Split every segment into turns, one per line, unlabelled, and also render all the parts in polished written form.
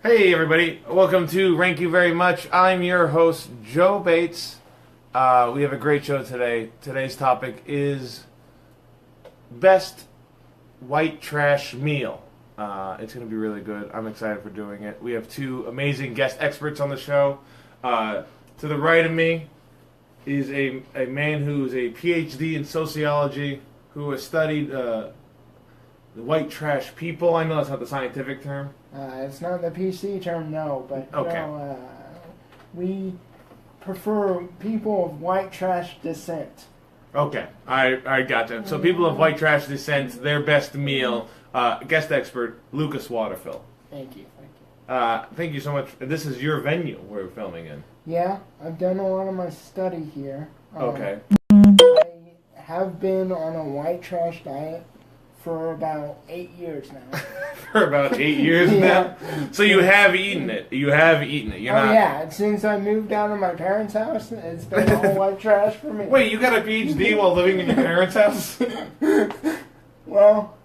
Hey everybody, welcome to Rank You Very Much. I'm your host, Joe Bates. We have a great show today. Today's topic is best white trash meal. It's going to be really good. I'm excited for doing it. We have two amazing guest experts on the show. To the right of me is a man who's a PhD in sociology, who has studied the white trash people. I know that's not the scientific term.
It's not the PC term, no, but
okay.
We prefer people of white trash descent.
Okay, I gotcha. So people of white trash descent, their best meal, guest expert, Lucas Waterfill.
Thank you.
Thank you so much. This is your venue we're filming in.
Yeah, I've done a lot of my study here.
Okay.
I have been on a white trash diet for about 8 years now.
For about 8 years now? So you have eaten it. You have eaten it. You're not...
yeah. Since I moved out of my parents' house, it's been all white trash for me.
Wait, you got a PhD while living in your parents' house?
Well,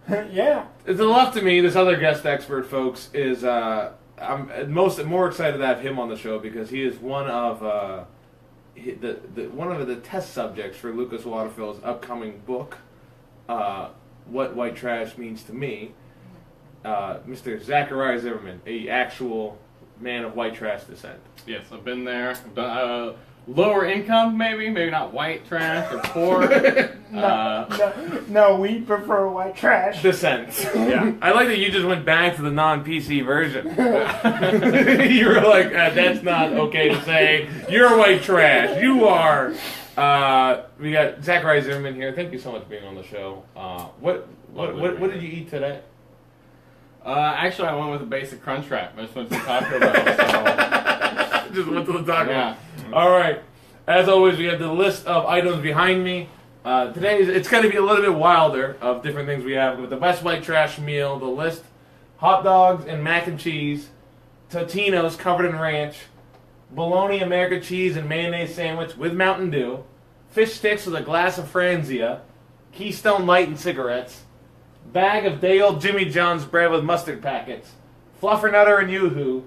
yeah.
To the left of me, this other guest expert, folks, is... I'm more excited to have him on the show because he is one of the test subjects for Lucas Waterfill's upcoming book, What White Trash Means to Me. Mr. Zachariah Zimmerman, a actual man of white trash descent.
Yes, I've been there. I've done, lower income, maybe not white trash or poor.
No, we prefer white trash.
Descent. Yeah. I like that you just went back to the non-PC version. You were like, that's not okay to say. You're white trash. You are. We got Zachariah Zimmerman here. Thank you so much for being on the show. What did you eat today?
Actually, I went with a basic crunch wrap. I just went to Taco Bell. So.
Just went to the taco.
Yeah.
All right. As always, we have the list of items behind me. Today, it's going to be a little bit wilder of different things we have. With the best white trash meal, the list, hot dogs and mac and cheese, Totino's covered in ranch, bologna American cheese and mayonnaise sandwich with Mountain Dew, fish sticks with a glass of Franzia, Keystone Light and cigarettes, bag of day-old Jimmy John's bread with mustard packets, Fluffernutter and Yoo-Hoo,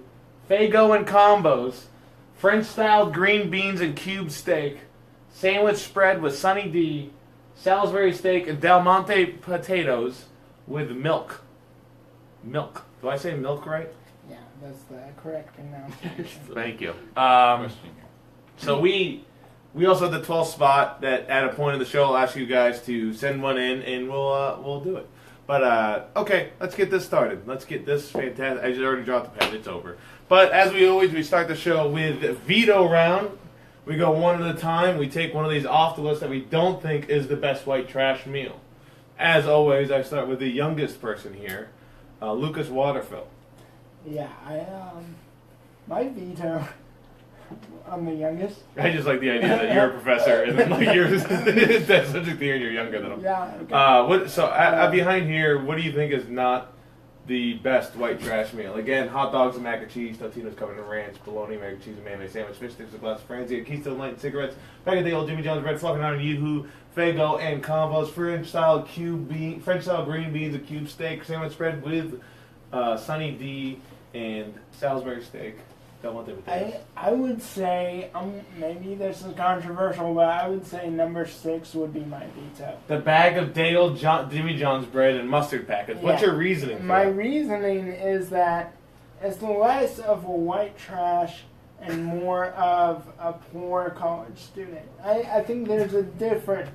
Faygo and combos, French-style green beans and cube steak, sandwich spread with Sunny D, Salisbury steak and Del Monte potatoes with milk. Milk. Do I say milk right?
Yeah, that's the correct pronunciation.
Thank you. So we also have the 12th spot that at a point in the show I'll ask you guys to send one in and we'll do it. But okay, let's get this started. Let's get this fantastic. I just already dropped the pen. It's over. But as we start the show with veto round. We go one at a time. We take one of these off the list that we don't think is the best white trash meal. As always, I start with the youngest person here, Lucas Waterfill.
Yeah, my veto. I'm the youngest.
I just like the idea that you're a professor and then like you're that subject here and you're younger than him.
Yeah. Okay.
Behind here, what do you think is not the best white trash meal? Again, hot dogs and mac and cheese, Totino's covered in ranch, bologna, mac and cheese and mayonnaise sandwich, fish sticks, a glass of Franzia, Keystone Light and cigarettes, bag of the old Jimmy John's bread, fluffing on Yoo-Hoo, Faygo and combos, French-style green beans, a cube steak, sandwich spread with Sunny D and Salisbury steak.
I would say, maybe this is controversial, but I would say number 6 would be my veto.
The bag of day-old Jimmy John's bread and mustard packets. What's your reasoning for
My
that?
reasoning is that it's less of a white trash and more of a poor college student. I think there's a difference.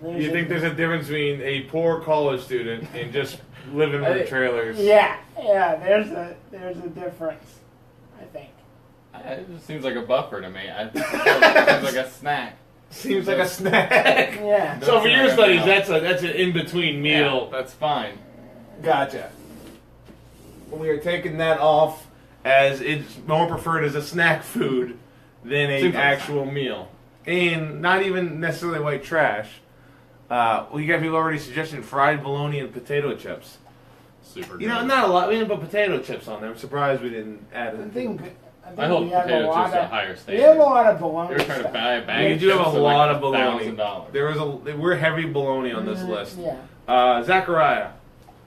You think there's a difference between a poor college student and just living in trailers?
Yeah, there's a difference, I think.
It just seems like a buffer to me. It seems like a snack.
Seems like a snack.
Yeah.
So for your studies, that's an in-between meal.
Yeah, that's fine.
Gotcha. We are taking that off as it's more preferred as a snack food than an actual meal. And not even necessarily white trash. You got people already suggesting fried bologna and potato chips.
Super good.
You know, not a lot. We didn't put potato chips on there. I'm surprised we didn't add it.
I think
I hope
we have
potato
a lot
chips are
of
higher standard.
We have a lot of bologna.
They were trying to buy a bag.
We
of
do have
chips
a
for
lot
like
of bologna.
$1,000.
We're heavy bologna on this list.
Yeah.
Zachariah,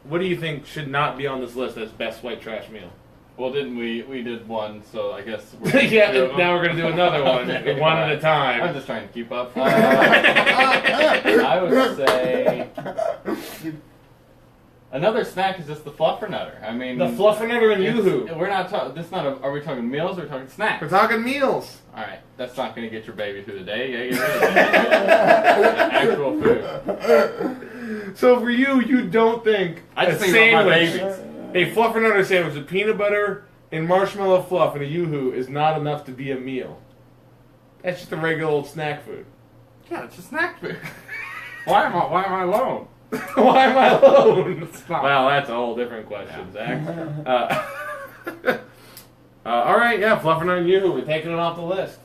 what do you think should not be on this list as best white trash meal?
Well, didn't we? We did one, so I guess we're
Yeah, now we're going to do another one, one at a
I'm
time.
just trying to keep up. I would say another snack is just the fluffernutter. I mean,
The fluffernutter and yoo-hoo.
We're not talking. This not. Are we talking meals or are we talking snacks?
We're talking meals.
All right, that's not going to get your baby through the day. You gotta get rid of it. Actual food.
So for you don't think
I
a
just think about my
sandwich,
babies.
a fluffernutter sandwich with peanut butter and marshmallow fluff and a yoo-hoo is not enough to be a meal. That's just a regular old snack food.
Yeah, it's a snack food. Why am I alone?
Why am I alone?
not.
Well, that's a whole different question, Zach. All right, yeah, fluffernutter and yoo-hoo. We're taking it off the list.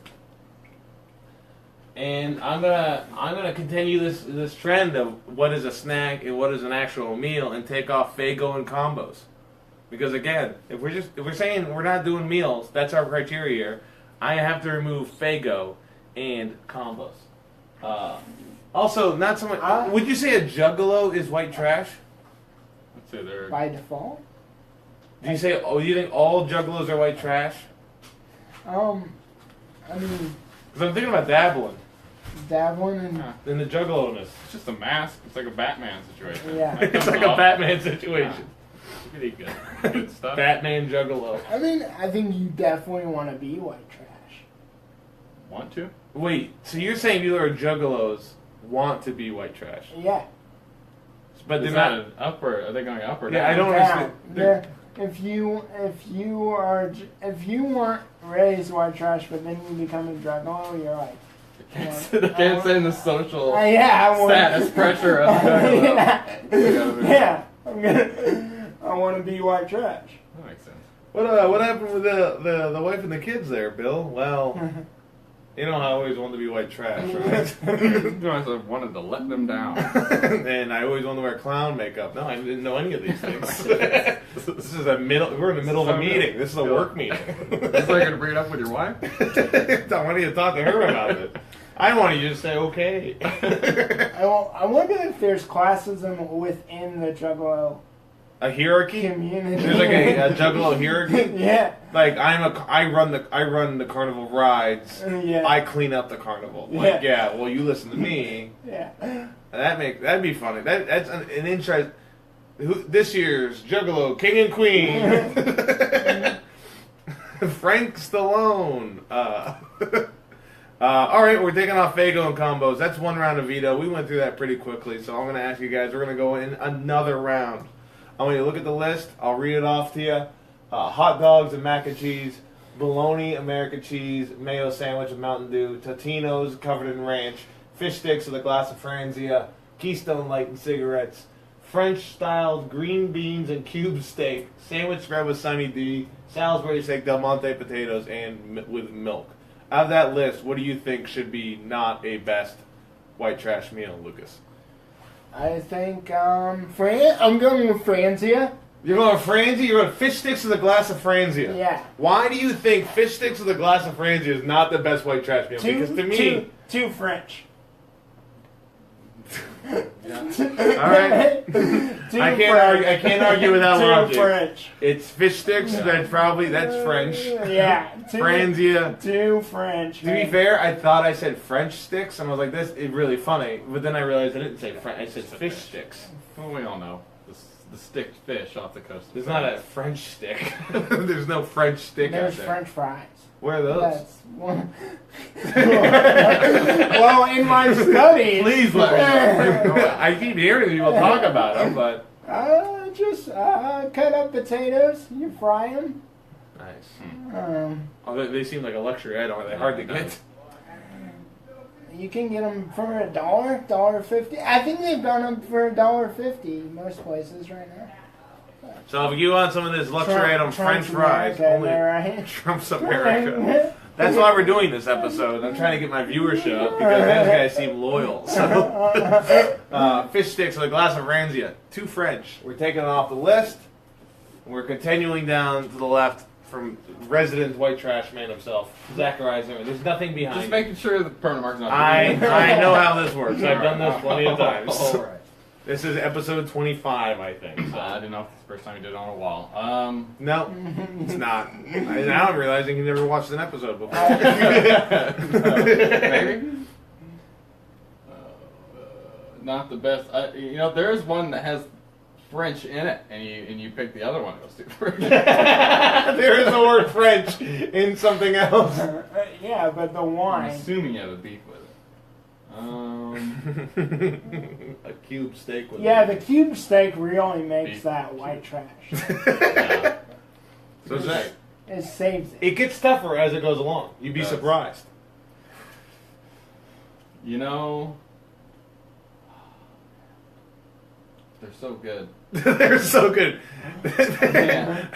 And I'm gonna continue this trend of what is a snack and what is an actual meal, and take off Faygo and combos, because again, if we're saying we're not doing meals, that's our criteria here. I have to remove Faygo and combos. Also, not so much. Would you say a Juggalo is white trash?
Let's say they're.
By default?
Do you say? Oh, you think all Juggalos are white trash?
I mean,
Because I'm thinking about dabbling
dabbling and
in the Juggalo-ness.
It's just a mask. It's like a Batman situation.
Yeah.
It's like a Batman situation.
Pretty good. Good stuff.
Batman Juggalo.
I mean, I think you definitely want to be white trash.
Want to?
Wait, so you're saying people who are Juggalos want to be white trash,
Yeah.
but
Is
they're
that
not.
an up or are they going up or
Yeah,
down?
I don't
Down.
understand.
Yeah. If you weren't raised white trash, but then you become a juggalo, you're like,
I can't say in the social
yeah, I want
status pressure of juggalo.
yeah, I want to be white trash.
That makes sense.
What happened with the wife and the kids there, Bill? Well, you know I always wanted to be white trash, right?
I wanted to let them down.
And I always wanted to wear clown makeup. No, I didn't know any of these things. This is we're in the middle of a meeting. This is a work meeting.
Is that going to bring it up with your wife?
I want you to talk to her about it. I want you to say okay.
I wonder if there's classism within the juggalo
A hierarchy?
community.
There's like a Juggalo hierarchy.
Yeah.
Like I run the carnival rides.
Yeah.
I clean up the carnival. Like well you listen to me.
Yeah.
That'd be funny. That's an interest. This year's Juggalo King and Queen. Frank Stallone. All right, we're taking off Faygo and combos. That's one round of veto. We went through that pretty quickly, so I'm going to ask you guys. We're going to go in another round. I want you to look at the list. I'll read it off to you. Hot dogs and mac and cheese, bologna, American cheese, mayo sandwich and Mountain Dew, Totino's covered in ranch, fish sticks with a glass of Franzia, Keystone Light and cigarettes, French-styled green beans and cube steak, sandwich spread with Sunny D, Salisbury steak, Del Monte potatoes, and with milk. Out of that list, what do you think should be not a best white trash meal, Lucas?
I think I'm going with Franzia.
You're going Franzia? You're going fish sticks with a glass of Franzia?
Yeah.
Why do you think fish sticks with a glass of Franzia is not the best white trash meal? Because to me...
Too French.
All right. I can't argue with that
Too
logic.
French.
It's fish sticks. That's French.
Yeah.
Franzia.
Too French.
To be fair, I thought I said French sticks, and I was like, "This is really funny." But then I realized I didn't say French. I said fish sticks.
Well, we all know the sticked fish off the coast.
There's not a French stick. There's no French stick
There's
out there.
French fries.
Where are those?
That's one. Well, in my studies.
Please let me know. I keep hearing people talk about them, but
Just cut up potatoes. You fry them.
nice. Oh, they seem like a luxury item. Are they hard to get?
You can get them for $1.50. I think they've gone up for $1.50 most places right now.
So if you want some of this luxury item, French fries,
America,
only
right?
Trump's America. That's why we're doing this episode. I'm trying to get my viewership up because those guys seem loyal. So, fish sticks with a glass of Ranzia. Too French. We're taking it off the list. We're continuing down to the left from resident white trash man himself, Zachariah Zimmerman. There's nothing behind
Just
it.
making sure the permanent mark's not.
I know how this works. I've done this plenty of times.
All right.
This is episode 25, I think. So.
I didn't know if it's the first time you did it on a wall.
No, it's not. Now I'm realizing you never watched an episode before.
Maybe. Not the best. There is one that has French in it, and you pick the other one. It was too French.
There is the word French in something else.
Yeah, but the
I'm
wine.
assuming you have a beef with it.
A cube steak with
Yeah, the cube steak really makes
Beef.
that white trash.
Yeah.
So Zach,
It saves it.
it gets tougher as it goes along. You'd be
It does.
surprised.
They're so good.
They're so good.
Yeah.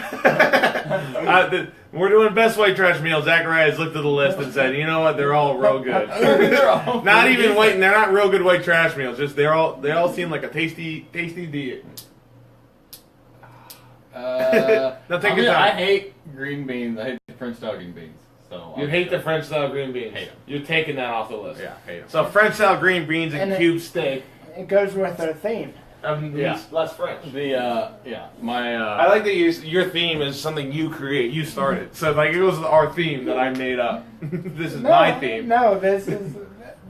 We're doing best white trash meal. Zachariah has looked at the list and said, "You know what? They're all real good.
They're all
Not even white. And they're not real good white trash meals. Just they all seem like a tasty deal." Now take your time.
I hate green beans. I hate French style green beans. So
You hate the French style green beans.
Hate 'em.
You're taking that off the list.
Yeah, hate them.
So French style green beans and
And
cube steak.
It goes with their theme.
Yeah.
Less French.
I
I like that your theme is something you create, you started. So like it was our theme that I made up. This is my theme.
No, this is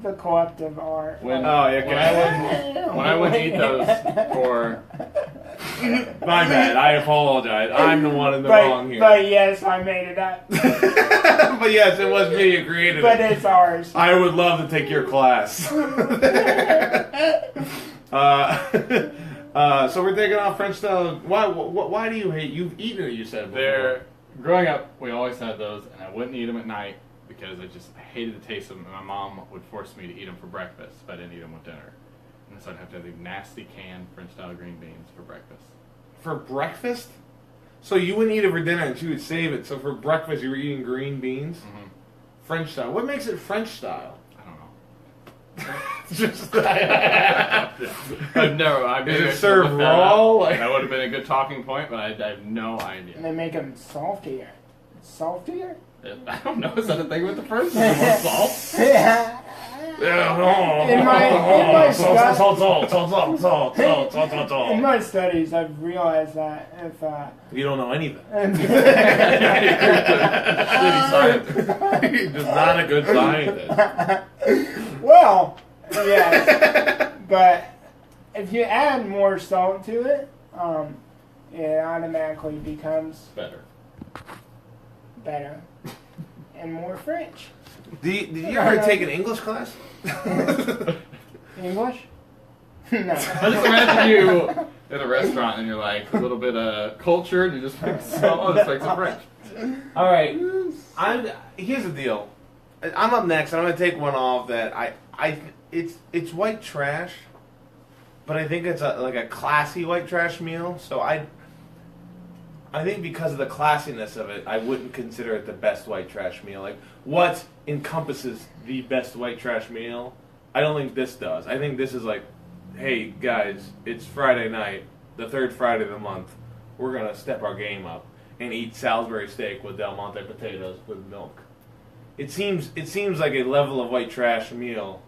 the collective art.
When,
Oh, yeah, okay.
when I went to eat those for
My bad. I apologize. I'm the one in the wrong here.
But yes, I made it up.
But yes, it was me who created
But
it.
it's ours.
I would love to take your class. So we're taking off French style. Why do you hate? You've eaten it. You said before.
growing up, we always had those, and I wouldn't eat them at night because I just hated the taste of them. And my mom would force me to eat them for breakfast if I didn't eat them with dinner. And so I'd have to have these nasty canned French style green beans for breakfast.
For breakfast. So you wouldn't eat it for dinner, and she would save it. So for breakfast, you were eating green beans, French style. What makes it French style?
I don't know.
Just
I've never.
Is it served raw? Like-
That would have been a good talking point, but I have no idea.
And they make them saltier. Saltier?
I don't know. Is that a thing with the French? Is it more salt?
Yeah. In my studies, I've realized that if
You don't know anything.
Shitty scientist.
You're just not a good scientist.
well, yes, but if you add more salt to it, it automatically becomes better and more French.
Did you ever take an English class?
English? No.
I just imagine you at a restaurant and you're like a little bit cultured. You just make salt. It's like some French.
All right. Here's the deal. I'm up next, and I'm gonna take one off that it's white trash, but I think it's like a classy white trash meal. So I think because of the classiness of it, I wouldn't consider it the best white trash meal. Like, what encompasses the best white trash meal? I don't think this does. I think this is like, hey, guys, it's Friday night, the third Friday of the month. We're going to step our game up and eat Salisbury steak with Del Monte potatoes with milk. It seems like a level of white trash meal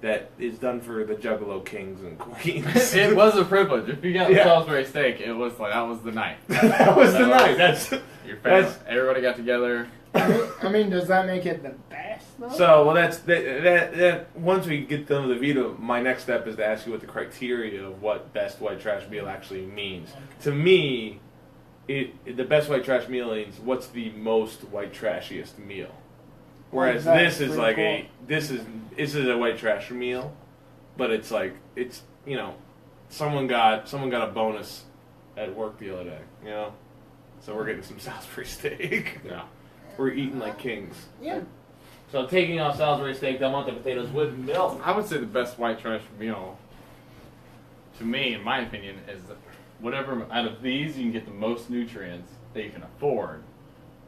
that is done for the Juggalo kings and queens.
It was a privilege. If you got the Salisbury steak, it was like that was the night.
That was the night. That's
your family. Everybody got together.
I mean, does that make it the best, though?
So, well, that once we get done with the video, my next step is to ask you what the criteria of what best white trash meal actually means. To me, the best white trash meal means what's the most white trashiest meal. Whereas this is like this is a white trash meal, but it's like someone got a bonus at work the other day, so we're getting some Salisbury steak.
Yeah.
We're eating like kings.
Yeah.
So taking off Salisbury steak, Del Monte potatoes with milk.
I would say the best white trash meal, to me, in my opinion, is whatever out of these you can get the most nutrients that you can afford.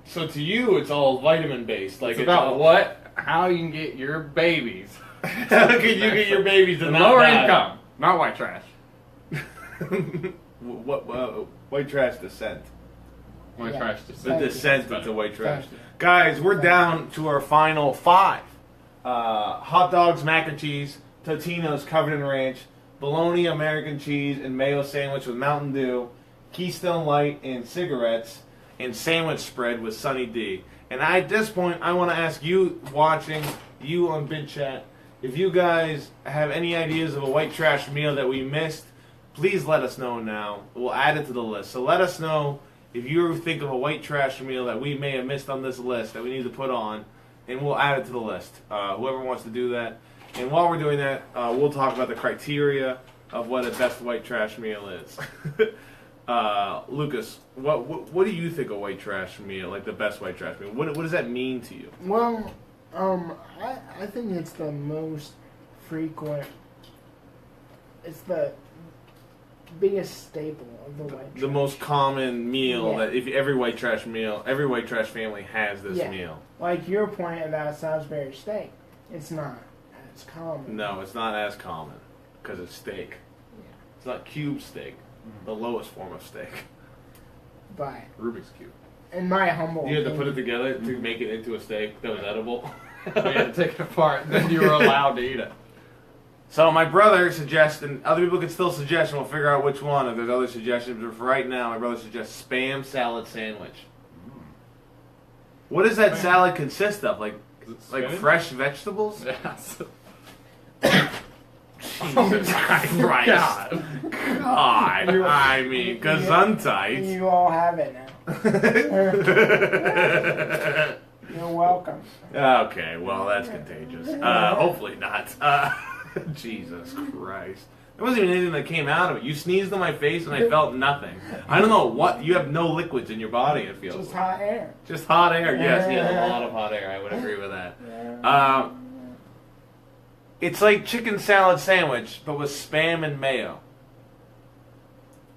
So to you, it's all vitamin based. Like
It's about how you can get your babies.
How can you get your babies to not
lower
die?
income, not white trash.
White trash descent.
White trash
The
descent.
descent into white trash.
Thank you.
Guys, we're down to our final 5. Hot dogs, mac and cheese, Totino's covered in ranch, bologna, American cheese, and mayo sandwich with Mountain Dew, Keystone Light, and cigarettes, and sandwich spread with Sunny D. And at this point, I want to ask you watching, you on Bid Chat, if you guys have any ideas of a white trash meal that we missed, please let us know now. We'll add it to the list. So let us know if you think of a white trash meal that we may have missed on this list that we need to put on, and we'll add it to the list. Whoever wants to do that. And while we're doing that, we'll talk about the criteria of what a best white trash meal is. Lucas, what do you think a white trash meal, like the best white trash meal? What does that mean to you?
Well, I think it's the most frequent. It's the biggest staple of the white trash.
The most common meal
Yeah.
that every white trash family has this
Yeah.
meal.
Like your point about Salisbury steak, it's not as common.
No, it's not as common because it's steak.
Yeah.
It's not cube steak, the lowest form of steak.
But
Rubik's cube.
in my humble
You had to
opinion,
put it together to make it into a steak that was edible.
We had to take it apart, and then you were allowed to eat it.
So my brother suggests, and other people can still suggest, and we'll figure out which one if there's other suggestions. But for right now, my brother suggests Spam salad sandwich. What does that
Spam.
salad consist of? Like
Spinach?
fresh vegetables?
Yes.
Jesus Christ.
God.
God. I mean, gesundheit.
you all have it now. You're welcome.
Okay, well, that's contagious. Hopefully not. Jesus Christ. There wasn't even anything that came out of it. You sneezed in my face and I felt nothing. I don't know what. You have no liquids in your body, it feels
Just
like.
hot air.
Just hot air. Yes, he has a lot of hot air. I would agree with that. It's like chicken salad sandwich, but with Spam and mayo.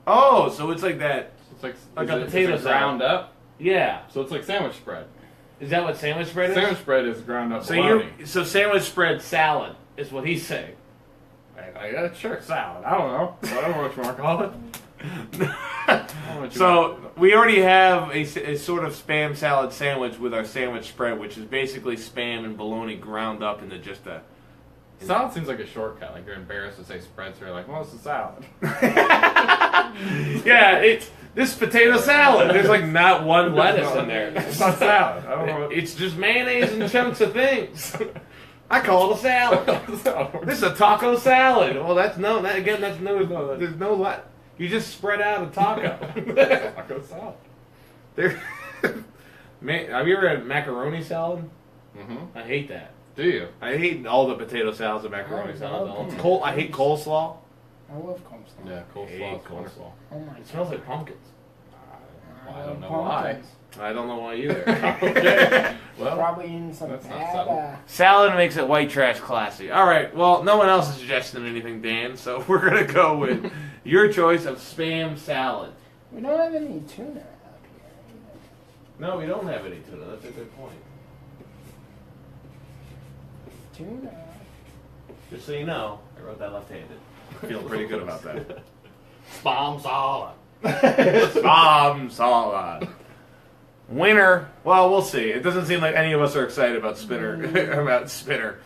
Oh, so it's like that.
It's like
a
is
potato
it ground
salad.
up.
Yeah.
So it's like sandwich spread.
Is that what sandwich spread is?
Sandwich spread is ground up
So
bologna.
so sandwich spread salad is what he's saying.
Sure, salad. I don't know. Whatever what you want to call it.
So we already have a sort of Spam salad sandwich with our sandwich spread, which is basically Spam and bologna ground up into just a...
Salad seems like a shortcut. Like you're embarrassed to say spread, so you're like, well, it's a salad.
Yeah, it's this potato salad. There's like not one lettuce in there.
It's not salad. I don't know what...
It's just mayonnaise and chunks of things. I call it a salad. This is a taco salad. Well, that's no. There's no let. You just spread out a taco.
Taco salad.
Have you ever had macaroni salad?
Mm-hmm.
I hate that.
Do you?
I hate all the potato salads and macaroni
I
salad.
love
I hate coleslaw.
I love coleslaw.
Yeah,
Hey,
coleslaw is
coleslaw.
wonderful.
Oh my
It smells like pumpkins.
I don't
love
know why.
pumpkins.
I don't know why either.
Okay. Well,
Probably eating some
that's not
bad.
subtle.
Salad makes it white trash classy. All right. Well, no one else is suggesting anything, Dan. So we're gonna go with your choice of Spam salad.
We don't have any tuna out here either.
No, we don't have any tuna. That's a good point.
Tuna.
Just so you know, I wrote that left-handed. Feel pretty good about that.
Spam salad.
Spam salad. Winner. Well, we'll see. It doesn't seem like any of us are excited about Spinner. About Spinner.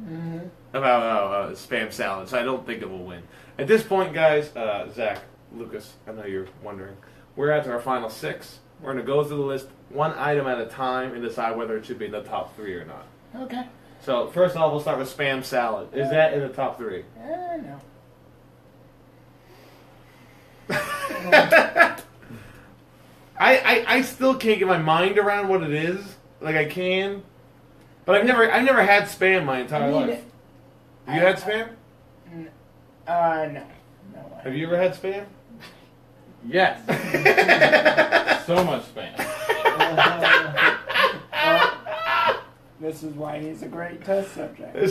Mm-hmm.
About Spam salad. So I don't think it will win. At this point, guys, Zach, Lucas, I know you're wondering. We're at our final 6. We're going to go through the list one item at a time and decide whether it should be in the top 3 or not.
Okay.
So first off, we'll start with Spam salad. Is that in the top 3?
No.
I still can't get my mind around what it is. Like I can, but I've never had Spam my entire life. Have you had Spam?
No. No way.
Have you ever had Spam?
Yes. So much spam.
This is why he's a great test subject.
I'm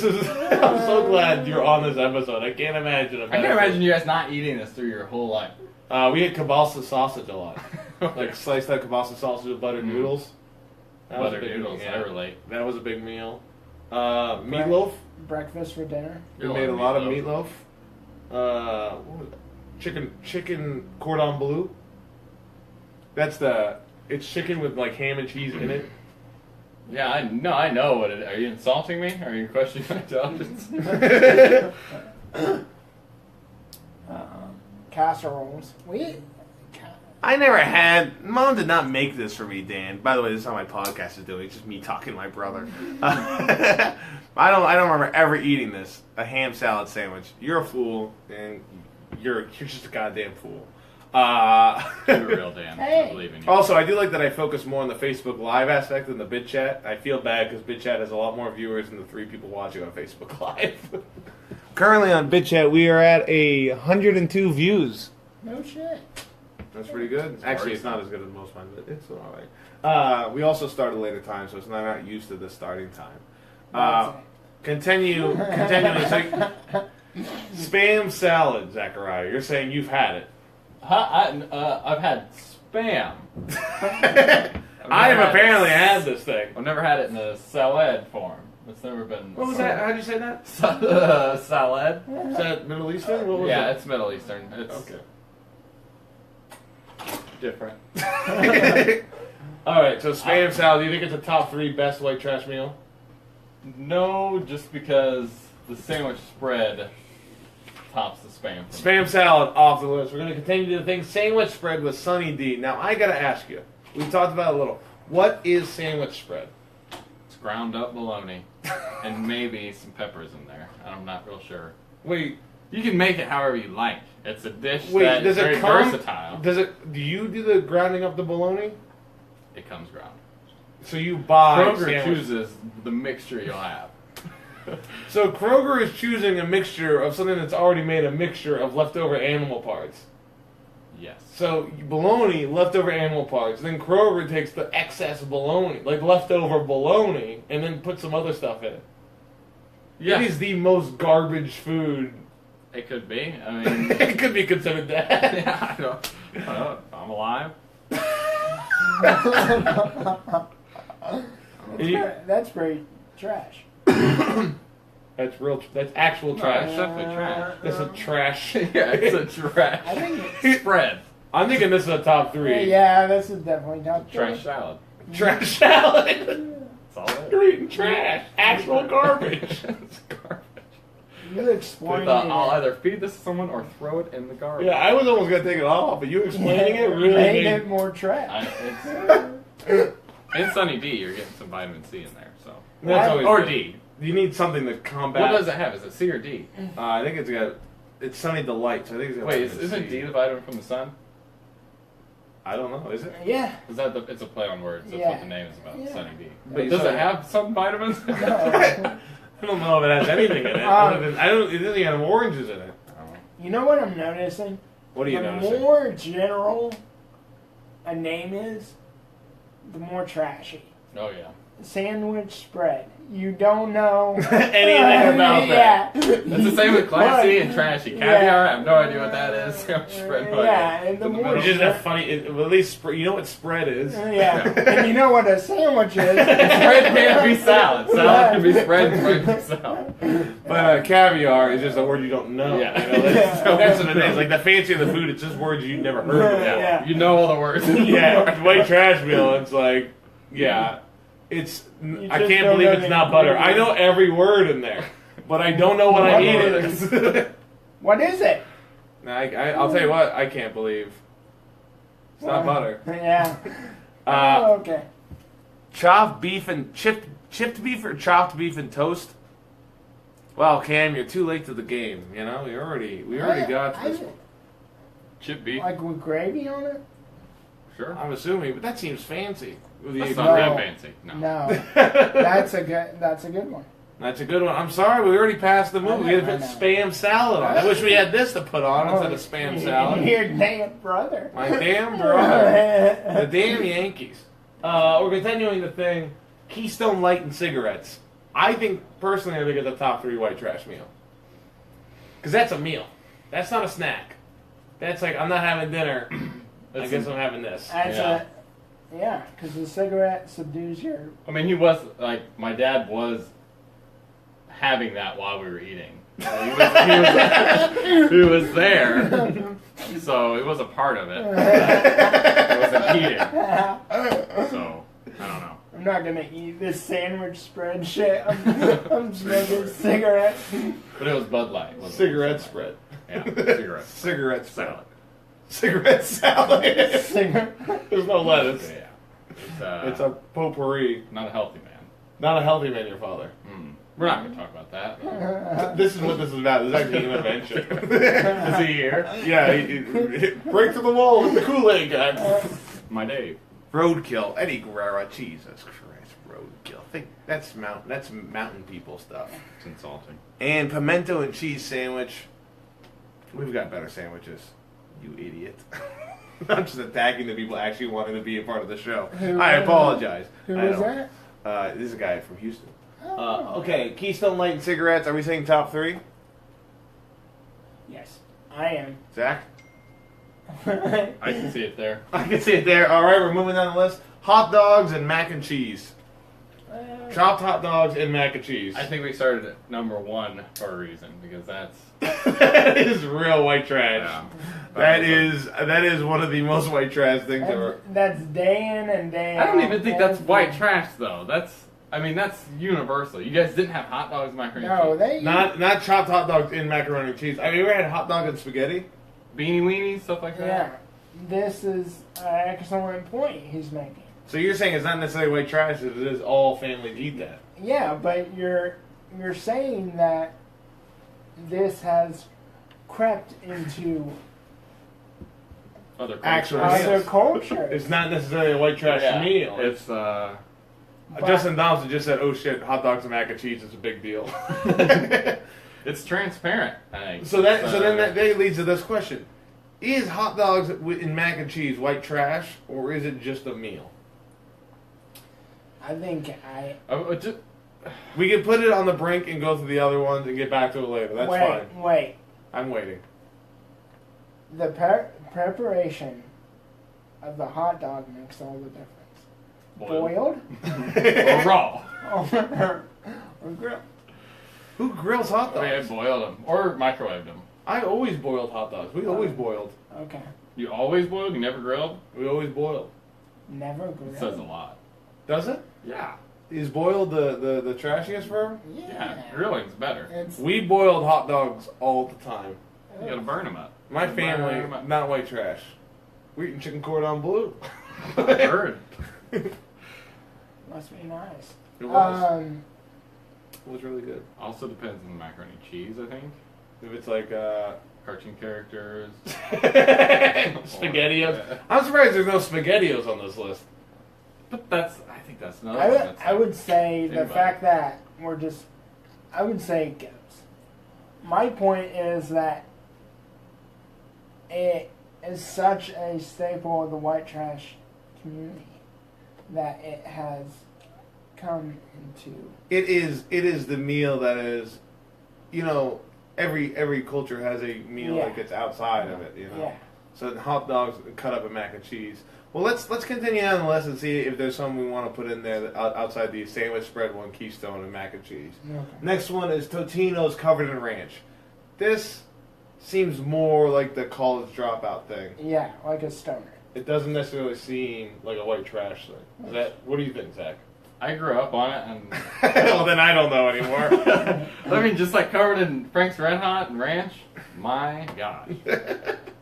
so glad you're on this episode. I can't imagine.
I can't imagine you guys not eating this through your whole life.
We had kielbasa sausage a lot, like sliced out kielbasa sausage with buttered noodles. That was a
Butter
big
noodles,
meal.
I relate.
That was a big meal. Meatloaf.
Breakfast for dinner.
We made a lot of meatloaf. What was it? Chicken cordon bleu. It's chicken with like ham and cheese in it.
Yeah, I know what it is. Are you insulting me? Are you questioning my intelligence?
casseroles.
I never had. Mom did not make this for me, Dan. By the way, this is how my podcast is doing. It's just me talking to my brother. I don't remember ever eating this. A ham salad sandwich. You're a fool, and you're just a goddamn fool.
You're a real Dan.
Hey.
I believe in you.
Also, I do like that I focus more on the Facebook Live aspect than the Bit Chat. I feel bad because Bit Chat has a lot more viewers than the 3 people watching on Facebook Live. Currently on Bit Chat, we are at 102 views.
No shit.
That's pretty good. Actually, it's not as good as most of mine, but it's all right. We also start a later time, so it's not used to the starting time. Continuing. So, spam salad, Zachariah. You're saying you've had it.
I've had spam.
I have apparently had this thing.
I've never had it in a salad form. It's never been.
What was that? How'd you say that?
Salad.
Is that Middle Eastern? What was
Yeah,
it?
it's Middle Eastern. It's
Okay.
different.
All right, so spam salad. Do you think it's a top 3 best white trash meal?
No, just because the sandwich spread tops the spam.
Spam salad off the list. We're going to continue the thing. Sandwich spread with Sunny D. Now, I got to ask you. We talked about it a little. What is sandwich spread?
It's ground up bologna and maybe some peppers in there. I'm not real sure.
Wait,
You can make it however you like. It's a dish
does
that's very
it come?
versatile.
Do you do the grounding up the bologna?
It comes ground.
So you buy
Kroger
sandwich.
chooses the mixture you'll have.
So Kroger is choosing a mixture of something that's already made a mixture of leftover animal parts.
Yes.
So bologna, leftover animal parts. Then Kroger takes the excess bologna, like leftover bologna, and then puts some other stuff in it.
Yeah.
It is the most garbage food.
It could be. I mean,
It could be considered that.
yeah, I don't know. If I'm alive.
That's very trash.
That's real. That's actual
No,
trash.
it's definitely trash.
That's a trash.
Yeah, it's a trash.
I think it's,
Spread.
I'm thinking this is a top 3.
yeah, this is definitely top 3.
Trash salad.
Trash salad.
That's all it
You're
is.
eating trash. Actual garbage.
It's garbage.
You explained
I'll
it.
either feed this to someone or throw it in the garbage.
Yeah, I was almost gonna take it off, but you explaining it really
made
made
it more trash.
In Sunny D, you're getting some vitamin C in there. So
That's always
or
good.
D.
You need something to combat.
What does it have? Is it C or D?
I think it's Sunny Delight. So I think it's got
Wait,
vitamin
isn't
C.
D the vitamin from the sun?
I don't know. Is it?
Yeah.
Is that it's a play on words? That's
Yeah.
what the name is about.
Yeah.
Sunny D.
But
Does
so-
it have some vitamins?
No.
I don't know if it has anything in it. Other than, it doesn't even have oranges in it.
You know what I'm noticing?
What are you
the
noticing?
more general a name is, the more trashy.
Oh yeah.
Sandwich spread. You don't know
Anything about that.
Yeah.
That's the same with classy and trashy. Caviar,
Yeah.
I have no idea what that is. Spread butter.
Yeah, and the
In the
more
It's just that funny. At least you know what spread is.
Yeah, and you know what a sandwich is.
Spread can't be salad. Salad can be spread. Spread can be salad.
But caviar is just a word you don't know.
Yeah.
You know, that's what it is. Like the fancier the food, it's just words you've never heard of.
Yeah.
You know all the words.
Yeah, white trash meal. It's like, yeah, it's.
You
I
just
can't
don't
believe
know
it's
the
not butter. I know
ingredients.
every word in there, but I don't know what I eat it is.
What is it?
I'll tell you what. I can't believe it's not butter.
Yeah.
Uh,
Okay.
Chopped beef and chipped beef or chopped beef and toast. Well, Cam, you're too late to the game. You know, we already got this.
Chip beef.
Like with gravy on it?
Sure.
I'm assuming, but that seems fancy.
That's
No.
not that fancy. No.
No. That's a good one.
That's a good one. I'm sorry, we already passed the movie. We had to
I
put
know.
spam salad on. I wish we had this to put on instead of spam salad.
Your damn brother.
My damn brother. The damn Yankees. We're continuing the thing. Keystone Light and cigarettes. I think it's a top 3 white trash meal. Because that's a meal. That's not a snack. That's like, I'm not having dinner. I guess I'm having this.
Yeah, because the cigarette subdues your.
I mean, he was like my dad was having that while we were eating. He was there, so it was a part of it. It wasn't eating. So I don't know.
I'm not gonna eat this sandwich spread shit. I'm smoking cigarette.
But it was Bud Light. wasn't it?
Cigarette spread.
Yeah, cigarettes.
Cigarette
Salad.
Cigarette salad. There's no lettuce.
Yeah.
It's a potpourri.
Not a healthy man.
Not a healthy man, your father.
We're not going to talk about that.
This is what this is about. This is actually an intervention.
Is he here?
Yeah, break through the wall with the Kool-Aid guy.
My Dave.
Roadkill. Eddie Guerrero. Jesus Christ. Roadkill. That's mountain people stuff.
It's insulting.
And pimento and cheese sandwich. We've got better sandwiches. You idiot. I'm just attacking the people actually wanting to be a part of the show. I apologize.
Who was that?
This is a guy from Houston. Okay, Keystone Light and cigarettes. Are we saying top 3?
Yes, I am.
Zach?
I can see it there.
I can see it there. All right, we're moving down the list. Hot dogs and mac and cheese. Chopped hot dogs and mac and cheese.
I think we started at number 1 for a reason, because that's...
That is real white trash.
Yeah.
That is one of the most white trash things ever.
That's day in and day out.
I don't even think that's white trash, though. That's universal. You guys didn't have hot dogs, macaroni and
No,
cheese.
they
Not chopped hot dogs in macaroni and cheese. Have you ever had hot dog and spaghetti?
Beanie weenies, stuff like that.
Yeah, this is an excellent point he's making.
So you're saying it's not necessarily white trash, it is all families eat that.
Yeah, but you're saying that this has crept into
Other
Actual
cultures.
other
meals.
cultures.
It's not necessarily a white trash
Yeah.
meal.
It's
Justin Donaldson just said, "Oh shit, hot dogs and mac and cheese is a big deal."
it's transparent. I think.
So then that leads to this question: is hot dogs and mac and cheese white trash, or is it just a meal?
I think
We can put it on the brink and go through the other ones and get back to it later. That's fine.
Wait.
I'm waiting.
The preparation of the hot dog makes all the difference. Boiled?
or raw.
or grilled?
Who grills hot
We
dogs?
had boiled them or microwaved them.
I always boiled hot dogs. We always boiled.
Okay.
You always boiled? You never grilled?
We always boiled.
Never grilled.
It says a lot.
Does it?
Yeah.
Is boiled the trashiest verb?
Yeah. Grilling's better.
It's,
We boiled hot dogs all the time.
You gotta burn them up.
My
Burn
family,
'em up.
not white trash. We're eating chicken cordon bleu.
Burn.
must be nice.
It was. It was really good.
Also depends on the macaroni and cheese, I think.
If it's like
Cartoon characters.
SpaghettiOs. I'm surprised there's no SpaghettiOs on this list.
But I think that's another thing that's
I would say the
anybody.
fact that I would say it goes. My point is that it is such a staple of the white trash community that it has come into.
It is the meal that is, every culture has a meal
Yeah.
that gets outside of it,
Yeah.
So hot dogs cut up and mac and cheese. Well, let's continue on the list and see if there's something we want to put in there that, outside the sandwich spread one, Keystone, and mac and cheese.
Okay.
Next one is Totino's covered in ranch. This seems more like the college dropout thing.
Yeah, like a stoner.
It doesn't necessarily seem like a white trash thing. What do you think, Zach?
I grew up on it, and
Well, then I don't know anymore.
I mean, just like covered in Frank's Red Hot and ranch. My gosh,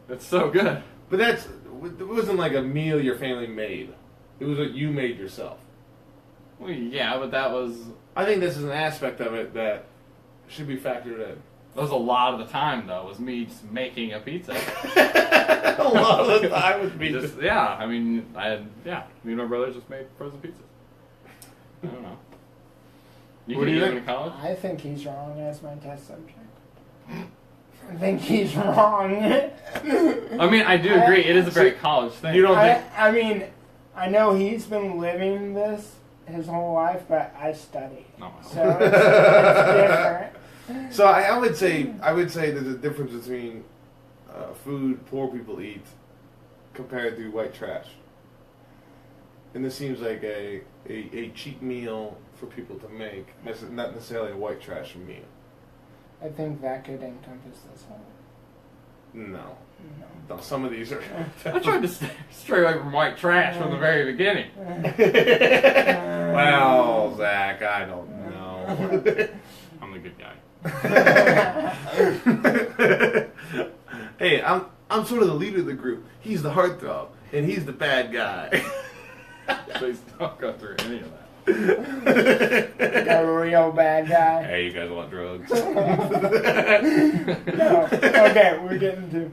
it's so good.
But it wasn't like a meal your family made. It was what you made yourself.
Well, yeah, but that was
this is an aspect of it that should be factored in.
a lot of the time though. Was me just making a pizza.
A lot of the time was me.
Just, yeah, I mean, me and my brother just made frozen pizzas. I don't know. You
What
can
do
eat
you
them
think?
in college.
I think he's wrong as my test subject. I think he's wrong.
I mean, I do agree. It is a very college thing.
You don't think?
I mean, I know he's been living this his whole life, but I studied.
No.
So it's different.
So I would say there's a difference between food poor people eat compared to white trash. And this seems like a cheap meal for people to make, not necessarily a white trash meal.
I think that could encompass this whole.
No. Some of these are.
I tried to stray away from white trash from the very beginning.
Well, Zach, I don't know.
I'm the good guy.
Hey, I'm sort of the leader of the group. He's the heartthrob, and he's the bad guy.
Please don't go through any of that.
A real bad guy.
Hey, you guys want drugs?
No. Okay, we're getting to,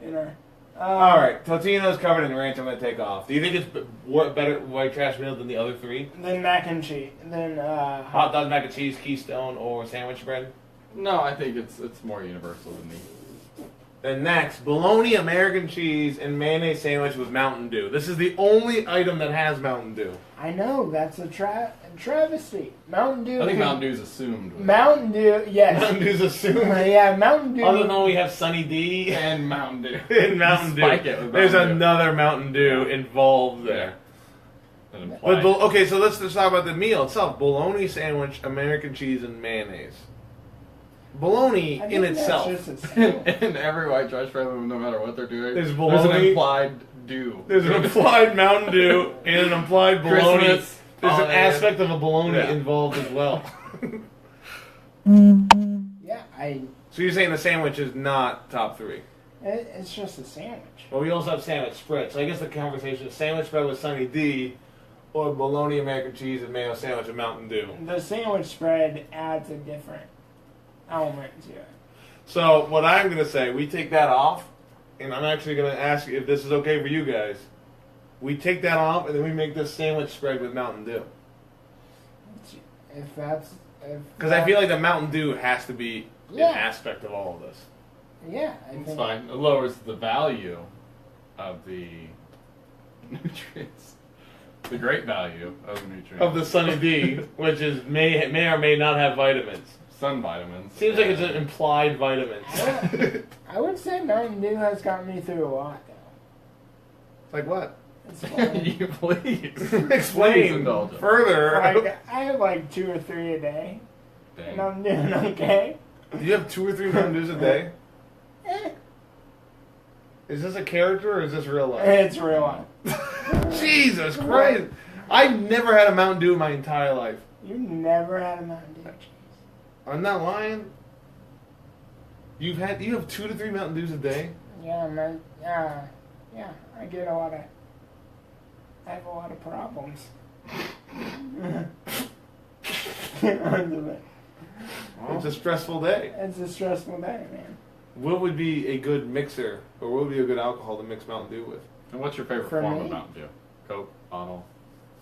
you know.
All right, Totino's covered in ranch. I'm gonna take off. Do you think it's better white trash meal than the other three?
Then mac and cheese. Then
Hot dog, mac and cheese, Keystone, or sandwich bread?
No, I think it's more universal than me.
Then next, bologna, American cheese, and mayonnaise sandwich with Mountain Dew. This is the only item that has Mountain Dew.
I know that's a travesty. Mountain Dew.
I think Mountain Dew's assumed.
Mountain Dew, yes.
Mountain Dew's assumed.
Yeah, Mountain Dew.
Other than we have Sunny D
And Mountain Dew.
and Mountain Dew.
Spike it with
There's
Mountain Dew.
another Mountain Dew involved there.
An implied-
But okay, so let's just talk about the meal itself. Bologna sandwich, American cheese, and mayonnaise. Bologna
I
in
think that's
itself.
just a sandwich.
in every white trash program, no matter what they're doing,
There's
an
bologna.
implied dew.
There's an implied Mountain Dew and an implied bologna.
Christmas,
There's an
holiday.
aspect of a bologna
Yeah.
involved as well.
Yeah,
So you're saying the sandwich is not top three?
it's just a sandwich.
Well, we also have sandwich spread. So I guess the conversation is sandwich spread with Sunny D or bologna, American cheese, and mayo sandwich with Mountain Dew.
The sandwich spread adds a different element to it.
So what I'm going to say, we take that off, and I'm actually going to ask if this is okay for you guys. We take that off, and then we make this sandwich spread with Mountain Dew.
If that's...
Because I feel like the Mountain Dew has to be
Yeah.
an aspect of all of this.
Yeah, I
It's
think...
fine. It lowers the value of the nutrients. The great value of the nutrients.
Of the Sunny D, which is may or may not have vitamins.
sun vitamins.
Seems like it's an implied vitamins.
I would say Mountain Dew has gotten me through a lot, though.
Like what?
It's fine.
You please. Please
Explain
indulge us.
further.
Like, I have like 2 or 3 a day,
Dang.
and I'm doing okay.
Do you have 2 or 3 Mountain Dews a day?
Eh,
Is this a character or is this real life?
it's real life.
Jesus Christ! I've never had a Mountain Dew in my entire life.
You never had a Mountain Dew cheese.
I'm not lying. You have 2 to 3 Mountain Dews a day?
Yeah, man. Yeah, I have a lot of problems.
It's a stressful day.
It's a stressful day, man.
What would be a good mixer, or what would be a good alcohol to mix Mountain Dew with?
And what's your favorite
For
form
me?
of Mountain Dew? Coke, bottle?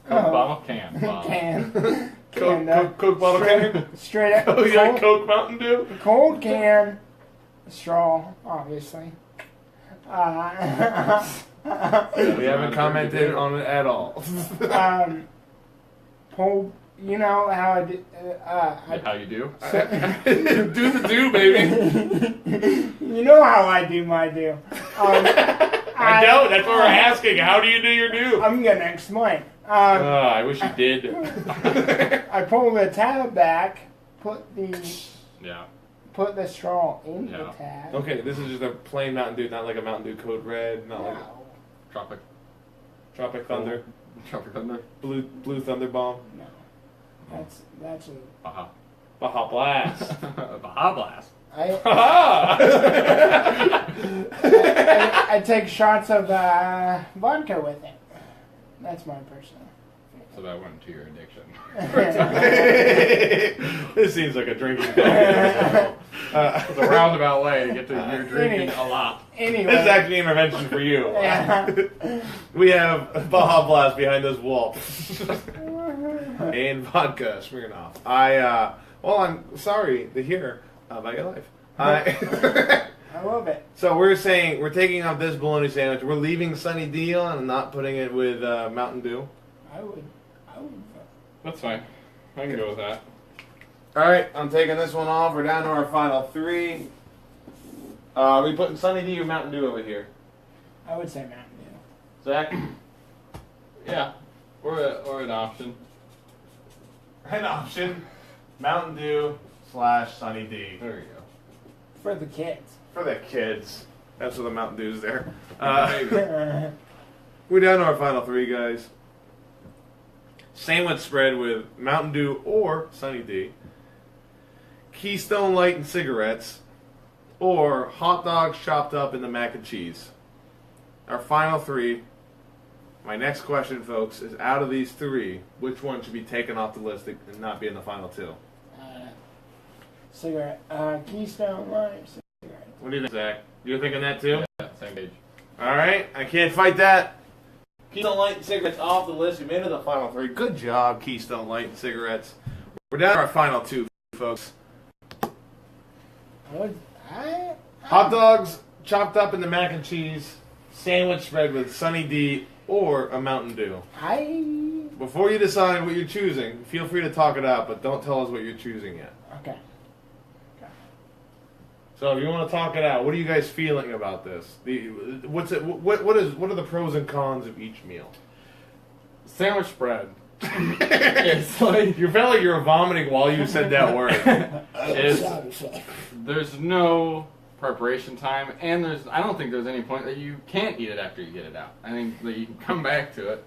Coke,
Oh.
bottle, can. Bottle.
Can.
Coke bottle can?
Straight up.
Oh, you got Coke Mountain Dew?
Cold can. Straw, obviously.
We haven't commented on it at all.
Pull. You know how I did.
How you do?
Do the do, baby.
You know how I do my do.
I don't. That's what we're asking. How do you do your do?
I'm gonna explain.
I wish you did.
I pull the tab back, put the
Yeah.
straw in the
Yeah.
tab.
Okay, this is just a plain Mountain Dew, not like a Mountain Dew Code Red, not like
No,
Tropic.
Tropic Thunder,
Tropic Thunder.
Blue Thunder Bomb,
no. That's a.
Baja.
Baja Blast.
Baja Blast.
I
Ha!
I take shots of vodka with it. That's my personal.
So that went to your addiction.
This seems like a drinking podcast.
It's a roundabout way to get to you're drinking a lot.
Anyway.
This is actually an intervention for you.
Yeah.
We have Baja Blast behind this wall. And vodka, Smirnoff. I'm sorry to hear about your life.
I love it.
So we're saying we're taking off this bologna sandwich. We're leaving Sunny D on and not putting it with Mountain Dew.
I would.
That's fine. I can go with that.
All right, I'm taking this one off. We're down to our final 3. We putting Sunny D or Mountain Dew over here.
I would say Mountain Dew.
Zach,
Yeah. Or an option.
an option: Mountain Dew / Sunny D.
There you go.
For the kids.
For the kids. That's what the Mountain Dew's there.
There you go.
We're down to our final 3, guys. Sandwich spread with Mountain Dew or Sunny D. Keystone Light and cigarettes, or hot dogs chopped up into mac and cheese. Our final three. My next question, folks, is out of these three, which one should be taken off the list and not be in the final two?
Cigarette. Keystone Light. Cigarette.
What do you think, Zach? You're thinking that too?
Yeah, same page.
All right, I can't fight that. Keystone Light and cigarettes off the list. We made it to the final three. Good job, Keystone Light and cigarettes. We're down to our final two, folks. Hot dogs chopped up into mac and cheese, sandwich spread with Sunny D, or a Mountain Dew. Before you decide what you're choosing, feel free to talk it out, but don't tell us what you're choosing yet.
Okay.
So if you want to talk it out, what are you guys feeling about this? What are the pros and cons of each meal?
Sandwich spread. It's like
You felt like you were vomiting while you said that word.
there's no preparation time, and I don't think there's any point that you can't eat it after you get it out. I think that you can come back to it.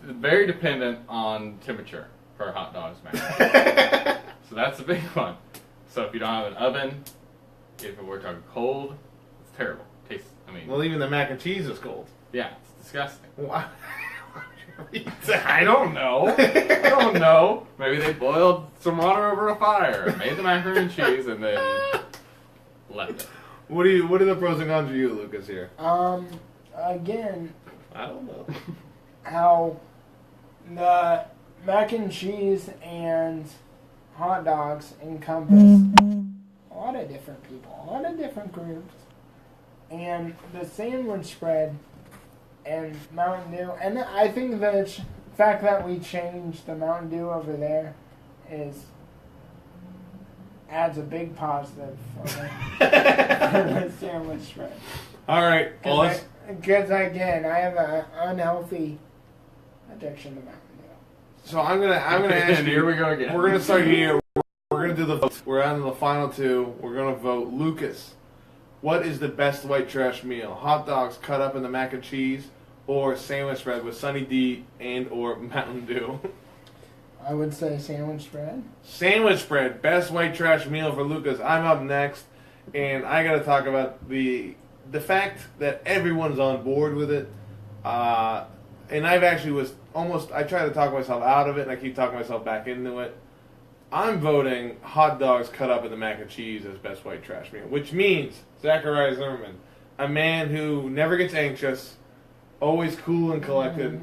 Very dependent on temperature for hot dogs, man. So that's a big one. So if you don't have an oven, if we're talking cold, it's terrible.
Well, even the mac and cheese is cold.
Yeah, it's disgusting.
Why?
I don't know. Maybe they boiled some water over a fire, made the macaroni and cheese, and then left it.
What are the pros and cons for you, Lucas, here?
Again,
I don't know.
how the mac and cheese and hot dogs encompass a lot of different people, a lot of different groups, and the sandwich spread and Mountain Dew, and I think the fact that we changed the Mountain Dew over there adds a big positive for the sandwich spread.
All right, well,
Because again, I have an unhealthy addiction to Mountain Dew.
so I'm gonna ask
And
you.
here we go again.
We're gonna start here. We're gonna do the votes. We're on to the final two. We're gonna vote. Lucas, what is the best white trash meal? Hot dogs cut up into mac and cheese, or sandwich spread with Sunny D and or Mountain Dew?
I would say sandwich spread.
Sandwich spread, best white trash meal for Lucas. I'm up next, and I gotta talk about the fact that everyone's on board with it. And I've actually I tried to talk myself out of it, and I keep talking myself back into it. I'm voting hot dogs cut up into mac and cheese as best white trash meal, which means Zachariah Zimmerman, a man who never gets anxious, always cool and collected.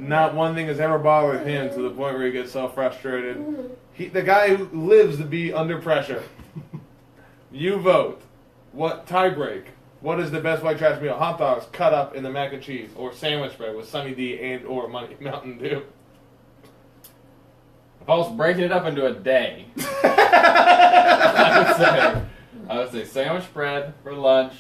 Not one thing has ever bothered him to the point where he gets so frustrated. The guy who lives to be under pressure. You vote. What tiebreak? What is the best white trash meal? Hot dogs cut up in the mac and cheese, or sandwich spread with Sunny D and or Mountain Dew?
If I was breaking it up into a day, I would say sandwich spread for lunch,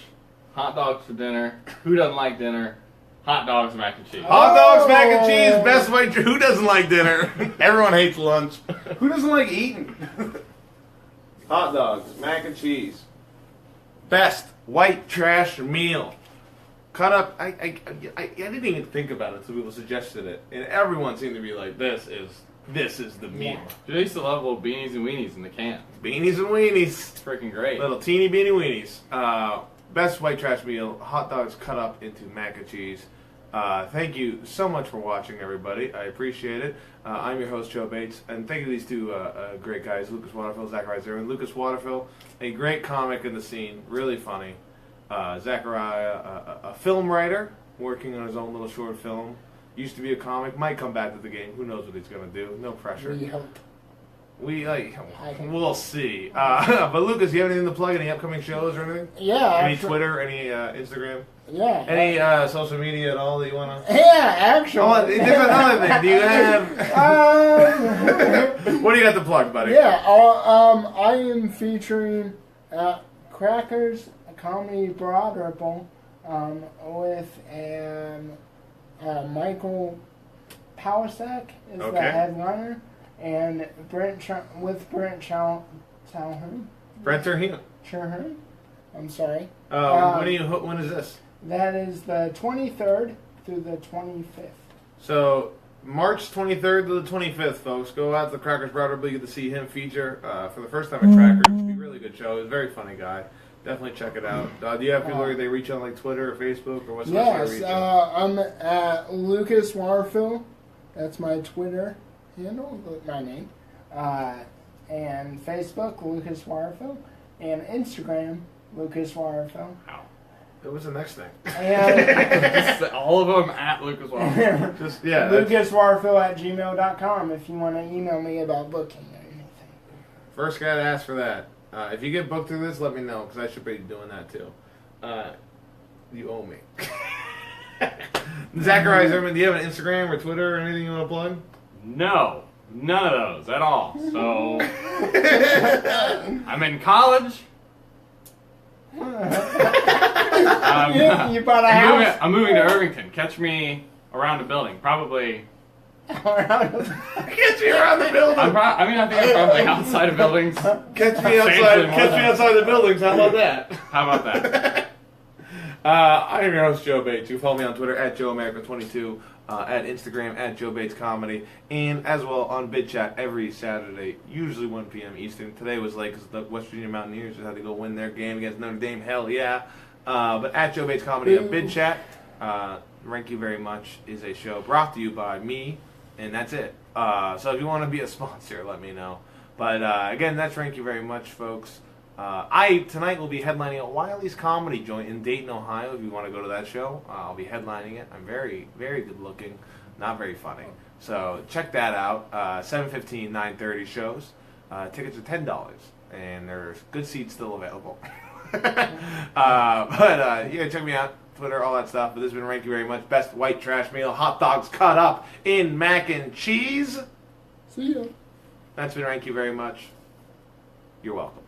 hot dogs for dinner. Who doesn't like dinner? Hot dogs, mac and cheese.
Hot dogs, mac and cheese, best white. Who doesn't like dinner? Everyone hates lunch. Who doesn't like eating? Hot dogs, mac and cheese, best white trash meal. Cut up. I didn't even think about it until people suggested it, and everyone seemed to be like, "This is the meal."
Dude, I used to love little beanies and weenies in the can.
Beanies and weenies,
It's freaking great.
little teeny beanie weenies. Best white trash meal. Hot dogs cut up into mac and cheese. Thank you so much for watching, everybody. I appreciate it. I'm your host, Joe Bates, and thank you to these two great guys, Lucas Waterfill, Zachariah Zimmerman. Lucas Waterfill, a great comic in the scene, really funny. Zachariah, a film writer, working on his own little short film. Used to be a comic, might come back to the game. Who knows what he's going to do? No pressure.
We hope.
We'll see. But Lucas, you have anything to plug? Any upcoming shows or anything?
Yeah.
Any Twitter? Any Instagram?
Yeah.
Any social media at all that you want to?
Yeah, actually.
Oh, there's another thing. Do you have? What do you got to plug, buddy?
Yeah. I am featuring Crackers, a comedy broad ripple, with Michael Powersack is the headliner, and Brent Chalhern.
Brent Terhune.
Chalhern. I'm sorry.
When is this?
That is the 23rd through the 25th.
So March 23rd to the 25th, folks. Go out to the Crackers Broadway. You get to see him feature for the first time at Crackers. It's a really good show. He's a very funny guy. Definitely check it out. Do you have people where they reach on like Twitter or Facebook or what's
Yes, I'm at Lucas Waterfill. That's my Twitter handle, my name. And Facebook, Lucas Waterfill. And Instagram, Lucas Waterfill.
Wow.
What was the next thing?
And
all of them at Lucas Waterfill.
Just yeah,
LucasWaterfill@gmail.com if you want to email me about booking or anything.
first guy to ask for that. If you get booked through this, let me know because I should be doing that too. You owe me. Zachariah Zimmerman, do you have an Instagram or Twitter or anything you want to plug?
No, none of those at all. So I'm in college.
You bought a house?
I'm moving to Irvington. Catch me around a building, probably.
Catch me around the building.
I think I'm probably outside of buildings.
Catch me outside the buildings. How about that?
How about that?
I am your host, Joe Bates. You can follow me on Twitter at JoeAmerican22, at Instagram at Joe Bates Comedy, and as well on BidChat every Saturday, usually 1 p.m. Eastern. Today was late because the West Virginia Mountaineers just had to go win their game against Notre Dame. Hell yeah. But at Joe Bates Comedy on BidChat, Thank You Very Much is a show brought to you by me, and that's it. So if you want to be a sponsor, let me know. But again, that's Thank You Very Much, folks. Tonight will be headlining a Wiley's Comedy Joint in Dayton, Ohio. If you want to go to that show, I'll be headlining it. I'm very, very good looking, not very funny. So check that out. 7:15, 9:30 shows. Tickets are $10, and there's good seats still available. Yeah, check me out. Twitter, all that stuff. But this has been Thank You Very Much. Best white trash meal. Hot dogs cut up in mac and cheese.
See ya.
That's been Thank You Very Much. You're welcome.